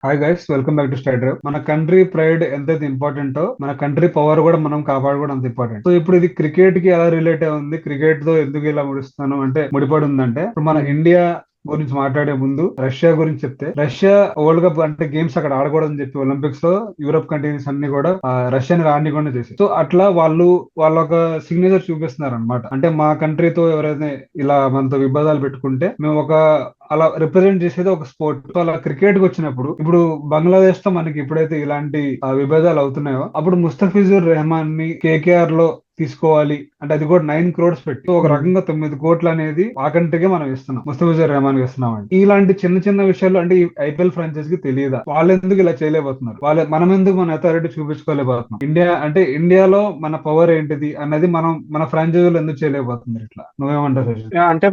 Hi guys, welcome back to sty drive. మన country pride ఎంతైతే ఇంపార్టెంటో మన కంట్రీ పవర్ కూడా మనం కాపాడుకోవడం అంత ఇంపార్టెంట్. సో ఇప్పుడు ఇది క్రికెట్ కి ఎలా రిలేట్ అయి ఉంది, క్రికెట్ తో ఎందుకు ఇలా ముడుస్తాను అంటే ముడిపడి ఉందంటే, ఇప్పుడు మన ఇండియా గురించి మాట్లాడే ముందు రష్యా గురించి చెప్తే, రష్యా వరల్డ్ కప్ అంటే గేమ్స్ అక్కడ ఆడకూడదని చెప్పి ఒలింపిక్స్ లో యూరోప్ కంట్రీస్ అన్ని కూడా రష్యాని రానికుండా చేసి, సో అట్లా వాళ్ళ ఒక సిగ్నేచర్ చూపిస్తున్నారు అనమాట. అంటే మా కంట్రీతో ఎవరైతే ఇలా మనతో విభేదాలు పెట్టుకుంటే మేము ఒక అలా రిప్రజెంట్ చేసేది ఒక స్పోర్ట్. సో అలా క్రికెట్ కి వచ్చినప్పుడు ఇప్పుడు బంగ్లాదేశ్ తో మనకి ఎప్పుడైతే ఇలాంటి విభేదాలు అవుతున్నాయో, అప్పుడు ముస్తఫిజుర్ రెహమాన్ ని కేకేఆర్ లో తీసుకోవాలి అంటే అది కూడా 9 crores పెట్టి, సో ఒక రకంగా 9 కోట్లు అనేది ఆ కంట్రీకే మనం ఇస్తున్నాం, ముస్తఫిజుర్ రెహమాన్ కి ఇస్తున్నాం. అంటే ఇలాంటి చిన్న చిన్న విషయాలు అంటే ఈ ఐపీఎల్ ఫ్రాంచైజ్ కి తెలియదా, వాళ్ళు ఎందుకు ఇలా చేయలేకపోతున్నారు, మనం ఎందుకు మన అథారిటీ చూపించుకోలేకపోతున్నాం, ఇండియాలో మన పవర్ ఏంటిది అన్నది మన ఫ్రాంచైజీలు ఎందుకు చేయలేకపోతున్నారు. ఇట్లా నువ్వేమంటావు శశి? అంటే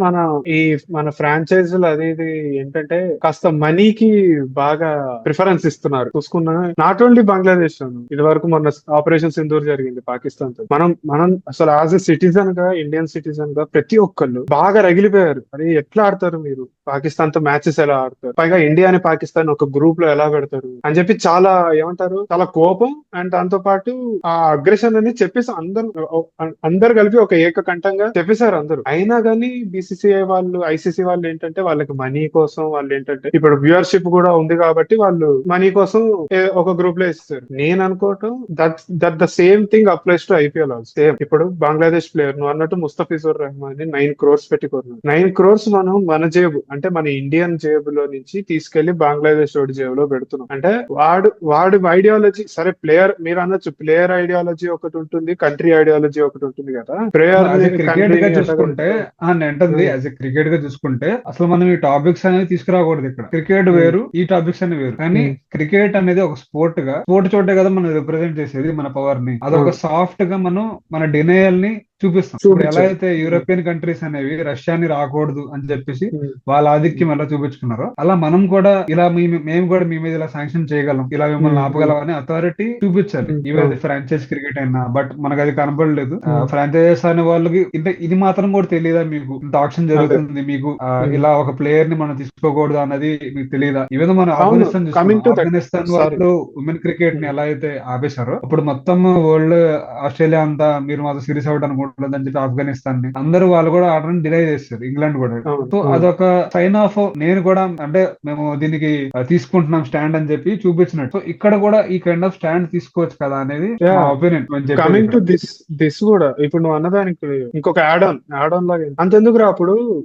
ఈ మన ఫ్రాంచైజీలు అది ఇది ఏంటంటే కాస్త మనీకి బాగా ప్రిఫరెన్స్ ఇస్తున్నారు. చూసుకున్నా నాట్ ఓన్లీ బంగ్లాదేశ్, ఇది వరకు మొన్న ఆపరేషన్ సింధూర్ జరిగింది పాకిస్తాన్ తో. మనం మనం అసలు యాజ్ ఎ సిటిజన్ గా, ఇండియన్ సిటిజన్ గా ప్రతి ఒక్కళ్ళు బాగా రగిలిపోయారు. అరే ఎట్లా ఆడతారు మీరు పాకిస్తాన్ తో మ్యాచెస్, ఎలా ఆడతారు, పైగా ఇండియాని పాకిస్తాన్ ఒక గ్రూప్ లో ఎలా పెడతారు అని చెప్పి చాలా ఏమంటారు, చాలా కోపం అండ్ దాంతో పాటు ఆ అగ్రెషన్ అని చెప్పేసి అందరు కలిపి ఒక ఏకకంఠంగా చెప్పేశారు అందరూ. అయినా కానీ బీసీసీఐ వాళ్ళు, ఐసీసీ వాళ్ళు ఏంటంటే వాళ్ళకి మనీ కోసం, వాళ్ళు ఏంటంటే ఇప్పుడు వ్యూవర్షిప్ కూడా ఉంది కాబట్టి వాళ్ళు మనీ కోసం ఒక గ్రూప్ లో ఇస్తారు. నేను అనుకోవటం that the same thing applies to IPL also. Same ఇప్పుడు బంగ్లాదేశ్ ప్లేయర్ నువ్వు అన్నట్టు ముస్తఫిజుర్ రెహమాన్ ని 9 crores పెట్టి కొన్నాడు. 9 crores మనం మన జేబు అంటే మన ఇండియన్ జేబులో నుంచి తీసుకెళ్లి బంగ్లాదేశ్ వాడి జేబులో పెడుతున్నాం. అంటే వాడి ఐడియాలజీ సరే, ప్లేయర్ మీరు అనొచ్చు ప్లేయర్ ఐడియాలజీ ఒకటి ఉంటుంది, కంట్రీ ఐడియాలజీ ఒకటి ఉంటుంది కదా. ప్లేయర్ క్రికెట్ గా చూసుకుంటే క్రికెట్ గా చూసుకుంటే అసలు మనం ఈ టాపిక్స్ అనేది తీసుకురాకూడదు. ఇక్కడ క్రికెట్ వేరు, ఈ టాపిక్స్ అనేవి వేరు. కానీ క్రికెట్ అనేది ఒక స్పోర్ట్ చోటే కదా మనం రిప్రజెంట్ చేసేది మన పవర్ ని. అదొక సాఫ్ట్ గా మనం మన డినయల్ ని చూపిస్తాం. ఇప్పుడు ఎలా అయితే యూరోపియన్ కంట్రీస్ అనేవి రష్యాని రాకూడదు అని చెప్పేసి వాళ్ళ ఆధిక్యం ఎలా చూపించుకున్నారో, అలా మనం కూడా ఇలా మేము కూడా మీ మీద ఇలా శాంక్షన్ చేయగలం, ఇలా మిమ్మల్ని ఆపగలం అని అథారిటీ చూపించాలి. ఈవెన్ ఫ్రాంచైజ్ క్రికెట్ అయినా. బట్ మనకు అది కనపడలేదు. ఫ్రాంచైజెస్ అనే వాళ్ళకి ఇది మాత్రం కూడా తెలియదా, మీకు ఇంత ఆప్షన్ జరుగుతుంది, మీకు ఇలా ఒక ప్లేయర్ ని మనం తీసుకోకూడదు అన్నది మీకు తెలియదా? ఈవెన్ మన ఆఫ్ఘనిస్తాన్ వాళ్ళు ఉమెన్ క్రికెట్ ని ఎలా అయితే ఆపేశారో, అప్పుడు మొత్తం వరల్డ్ ఆస్ట్రేలియా అంతా మీరు మాతో సిరీస్ అవుట్ అనుకుంటున్నారు అని చెప్పి ఆఫ్ఘనిస్తాన్ ని అందరూ వాళ్ళు కూడా ఆర్డర్ డినై చేస్తారు, ఇంగ్లాండ్ కూడా. సో అదొక సైన్ ఆఫ్ నేను కూడా అంటే మేము దీనికి తీసుకుంటున్నాం స్టాండ్ అని చెప్పి చూపించినట్టు. సో ఇక్కడ కూడా ఈ కైండ్ ఆఫ్ స్టాండ్ తీసుకోవచ్చు కదా అనేది ఒపీనియన్. కమింగ్ టు దిస్ కూడా ఇప్పుడు నువ్వు అన్నదానికి ఇంకొక యాడ్ ఆన్ లాగా అంతెందుకు రా,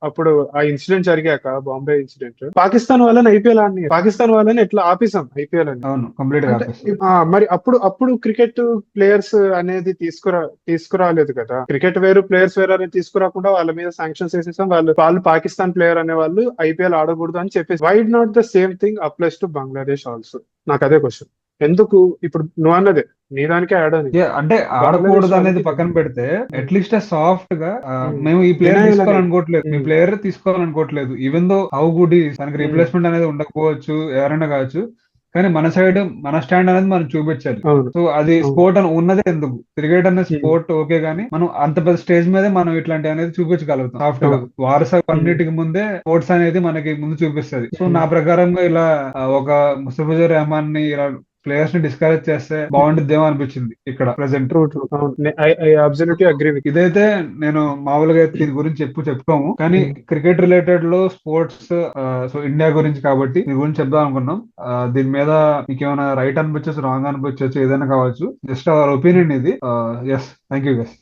అప్పుడు ఆ ఇన్సిడెంట్ జరిగాక, బాంబే ఇన్సిడెంట్, పాకిస్తాన్ వాళ్ళని ఐపీఎల్ ఆడి పాకిస్తాన్ వాళ్ళని ఎట్లా ఆపేసాం ఐపీఎల్ అని. అవును, కంప్లీట్ గా మరి అప్పుడు క్రికెట్ ప్లేయర్స్ అనేది తీసుకురాలేదు కదా. క్రికెట్ వేరు, ప్లేయర్స్ వేరు అని తీసుకురాకుండా వాళ్ళ మీద శాంక్షన్స్ వేసేసాం. వాళ్ళు పాకిస్తాన్ ప్లేయర్ అనే వాళ్ళు ఐపీఎల్ ఆడకూడదు అని చెప్పేసి. Why not the same thing applies to Bangladesh also? నాకు అదే క్వశ్చన్. ఎందుకు ఇప్పుడు నువ్వు అన్నదే నీ దానికే యాడ్ అని అంటే ఆడకూడదు అనేది పక్కన పెడితే, అట్లీస్ట్ సాఫ్ట్ గా మేము ఈ ప్లేయర్ తీసుకోవాలనుకోవట్లేదు, మీ ప్లేయర్ తీసుకోవాలనుకోవట్లేదు, even though how good is, దానికి రీప్లేస్మెంట్ అనేది ఉండకపోవచ్చు, ఎవరైనా కావచ్చు, కానీ మన సైడ్ మన స్టాండ్ అనేది మనం చూపించాలి. సో అది స్పోర్ట్ అని ఉన్నదే ఎందుకు, క్రికెట్ అనే స్పోర్ట్ ఓకే, కానీ మనం అంత పెద్ద స్టేజ్ మీద మనం ఇట్లాంటి అనేది చూపించగలుగుతాం. సాఫ్ట్ గా వారసత్వం అన్నిటికి ముందే స్పోర్ట్స్ అనేది మనకి ముందు చూపిస్తుంది. సో నా ప్రకారంగా ఇలా ఒక ముస్తఫిజుర్ రెహమాన్ ని ఇలా ప్లేయర్స్ ని డిస్కరేజ్ చేస్తే బాగుంటుందేమో అనిపించింది ఇక్కడ ప్రెసెంట్. ఇదైతే నేను మామూలుగా దీని గురించి చెప్పుకోము, కానీ క్రికెట్ రిలేటెడ్ లో స్పోర్ట్స్, సో ఇండియా గురించి కాబట్టి దీని గురించి చెప్దాం అనుకున్నాం. దీని మీద మీకు ఏమైనా రైట్ అనిపించచ్చు, రాంగ్ అనిపించచ్చు, ఏదైనా కావచ్చు. జస్ట్ అవర్ ఒపీనియన్ ఇది. Yes, thank you guys.